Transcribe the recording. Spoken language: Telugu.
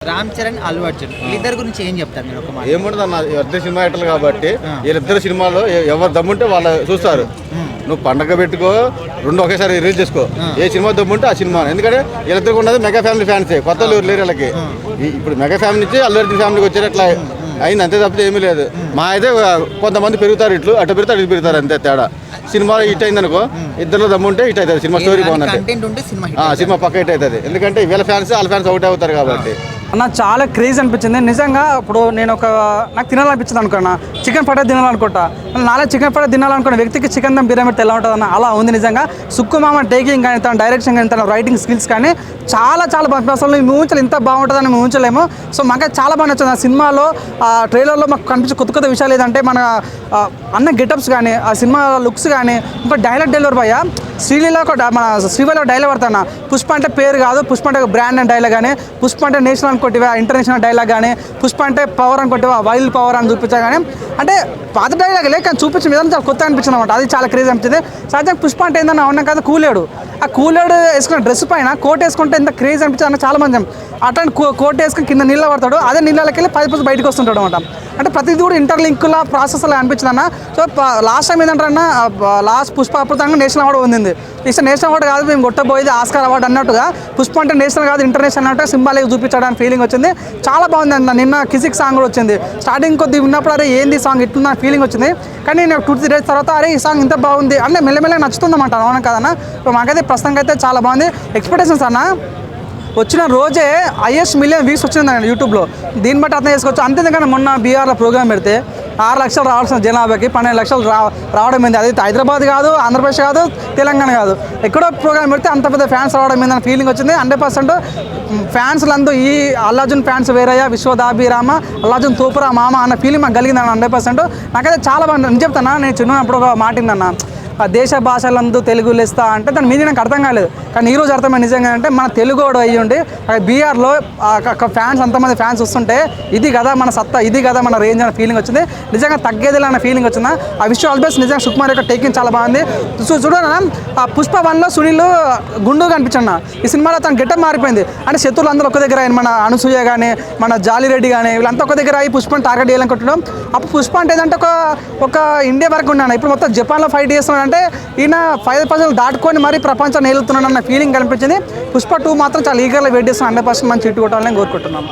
రామ్ చరణ్, అల్లు అర్జున్ వీళ్ళిద్దరి గురించి ఏం చెప్తారు మీరు ఒక మాట? ఏముండదు అన్న, ఇద్దరు సినిమా యాక్టర్లు కాబట్టి వీళ్ళిద్దరు సినిమాలో ఎవరు దమ్ముంటే వాళ్ళు చూస్తారు. నువ్వు పండగ పెట్టుకో, రెండు ఒకేసారి రిలీజ్ చేసుకో, ఏ సినిమా దమ్ముంటే ఆ సినిమా. ఎందుకంటే వీళ్ళిద్దరికి ఉన్నది మెగా ఫ్యామిలీ ఫ్యాన్సే, కొత్త వాళ్ళు లేరు వీళ్ళకి. ఇప్పుడు మెగా ఫ్యామిలీ నుంచి అల్లు అర్జున్ ఫ్యామిలీకి వచ్చేటట్లా అయింది, అంతే తప్పితే ఏమీ లేదు. మా అయితే కొంతమంది పెరుగుతారు, ఇట్లు అటు పెరుగుతారు ఇటు పెరుగుతారు, అంతే తేడా. సినిమా హిట్ అయింది అనుకో, ఇద్దరు దమ్ముంటే హిట్ అవుతుంది సినిమా. స్టోరీ బాగుందంటే సినిమా పక్క హిట్ అవుతుంది, ఎందుకంటే వీళ్ళ ఫ్యాన్స్ వాళ్ళ ఫ్యాన్స్ ఒకటే అవుతారు కాబట్టి. నాకు చాలా క్రేజ్ అనిపించింది నిజంగా. ఇప్పుడు నేను నాకు తినాలనిపించింది అనుకున్నా, చికెన్ పట్టే తినాలనుకుంటా, నాలా చికెన్ పట్టే తినాలనుకున్న వ్యక్తికి చికెన్ దమ్ బిర్యానీ ఎలా ఉంటుంది అన్న అలా ఉంది నిజంగా. సుక్కుమామ టేకింగ్ కానీ, తన డైరెక్షన్ కానీ, తన రైటింగ్ స్కిల్స్ కానీ చాలా బాగుంది. అసలు మేము ఊహించాలి ఇంత బాగుంటుందని మేము ఊహించలేము. సో మాకు చాలా బాగా నచ్చింది ఆ సినిమాలో. ఆ ట్రైలర్లో మాకు కనిపించే కొత్త విషయాలు ఏదంటే మన అన్న గెటప్స్ కానీ, ఆ సినిమా లుక్స్ కానీ, ఇంకా డైలాగ్ డెలివరీ భయ్య శ్రీలీల మన శ్రీవల్లి డైలాగ్ పడుతున్నా, పుష్ప అంటే పేరు కాదు, పుష్ప అంటే బ్రాండ్ అని డైలాగ్ కానీ, పుష్ప అంటే నేషనల్ అనుకోటివా ఇంటర్నేషనల్ డైలాగ్ కానీ, పుష్ప అంటే పవర్ అనుకోటివా వైల్డ్ పవర్ అని చూపించా కానీ, అంటే పాత డైలాగ్లే కానీ చూపించిన విధానం చాలా కొత్తగా అనిపించింది అనమాట. అది చాలా క్రేజ్ అనిపించింది. సహజంగా పుష్ప అంటే ఏందన్నా ఉన్నా కదా కూలేడు, ఆ కూలేడు వేసుకున్న డ్రెస్ పైన కోట్ వేసుకుంటే ఎంత క్రేజ్ అనిపించింది అన్న చాలా మంది. అట్లాంటి కోట్ వేసుకుని కింద నీళ్ళ పడతాడు, అదే నీళ్ళకి వెళ్ళి 10% బయటకు వస్తుంటాడు అనమాట. అంటే ప్రతిదీ కూడా ఇంటర్లింక్ల ప్రాసెస్ అలా అనిపించింది అన్న. సో లాస్ట్ టైం ఏంటంటే లాస్ట్ పుష్ప అప్పుడు నేషనల్ అవార్డు పొందింది. ఇస్తే నేషనల్ అవార్డు కాదు మేము కొట్టబోయేది ఆస్కార్ అవార్డు అన్నట్టుగా, పుష్ప అంటే నేషనల్ కాదు ఇంటర్నేషనల్ అన్నట్టుగా సింబాలిక్ చూపించడానికి ఫీలింగ్ వచ్చింది. చాలా బాగుంది అన్న. నిన్న కిసిక్ సాంగ్ కూడా వచ్చింది, స్టార్టింగ్ కొద్దిగా విన్నప్పుడు అరే ఏంది సాంగ్ ఇట్లున్న ఫీలింగ్ వచ్చింది. కానీ నేను 2-3 days తర్వాత అరే ఈ సాంగ్ ఇంత బాగుంది అంటే మెల్లమెల్లగా నచ్చుతుంది అన్నమాట. అవునా కదన్నా? సో మాకైతే ప్రస్తుతానికి అయితే చాలా బాగుంది. ఎక్స్పెక్టేషన్స్ అన్న వచ్చిన రోజే హైయెస్ట్ మిలియన్ వ్యూస్ వచ్చిందండి యూట్యూబ్లో. దీన్ని బట్టి అర్థం చేసుకోవచ్చు. అంతేకాని మొన్న బీఆర్లో ప్రోగ్రామ్ పెడితే 6 లక్షలు రావాల్సిన జనాభాకి 12 లక్షలు రావడం ఏంది? అది హైదరాబాద్ కాదు, ఆంధ్రప్రదేశ్ కాదు, తెలంగాణ కాదు, ఎక్కడో ప్రోగ్రామ్ పెడితే అంత పెద్ద ఫ్యాన్స్ రావడం ఏందని ఫీలింగ్ వచ్చింది. 100% ఫ్యాన్స్లందరూ ఈ అల్లు అర్జున్ ఫ్యాన్స్ వేరయ్యా, విశ్వదాభిరామ అల్లు అర్జున్ తోపురా మామ అన్న ఫీలింగ్ మాకు కలిగింది అన్న 100%. నాకైతే చాలా బాగుంది. నేను చెప్తాను, నేను చిన్నప్పుడు ఒక మాట విన్నాను, దేశ భాషలందు తెలుగు లెస్తా అంటే దాని మీద నాకు అర్థం కాలేదు. కానీ ఈరోజు అర్థమైంది నిజంగా. అంటే మన తెలుగు వాడు అయ్యి ఉండి బీఆర్లో ఫ్యాన్స్ అంతమంది ఫ్యాన్స్ వస్తుంటే ఇది కదా మన సత్తా, ఇది కదా మన రేంజ్ అనే ఫీలింగ్ వచ్చింది. నిజంగా తగ్గేదిలా అన్న ఫీలింగ్ వచ్చింది. ఆ విషయం ఆల్బేస్ నిజంగా సుకుమార్ యొక్క టేకింగ్ చాలా బాగుంది. చూడనా ఆ పుష్ప 1లో సునీల్ గుండు కనిపించన్న, ఈ సినిమాలో తన గెటప్ మారిపోయింది. అంటే శత్రువులు అందరూ ఒక దగ్గర, మన అనసూయ కానీ, మన జాలిరెడ్డి కానీ, వీళ్ళంతా ఒక దగ్గర అయ్యి పుష్పని టార్గెట్ చేయాలనుకుంటున్నాం. అప్పుడు పుష్ప అంటే ఏదంటే ఒక ఇండియా వరకు ఉన్నాను, ఇప్పుడు మొత్తం జపాన్లో ఫైట్ చేస్తున్నాడు. అంటే ఈయన 5% దాటుకొని మరీ ప్రపంచాన్ని ఏలుతున్నాడు అన్న ఫీలింగ్ కనిపించింది. పుష్ప 2 మాత్రం చాలా ఈగర్గా వెయిట్ చేస్తున్నాను. 100% మంచి హిట్ కొట్టాలని కోరుకుంటున్నాం.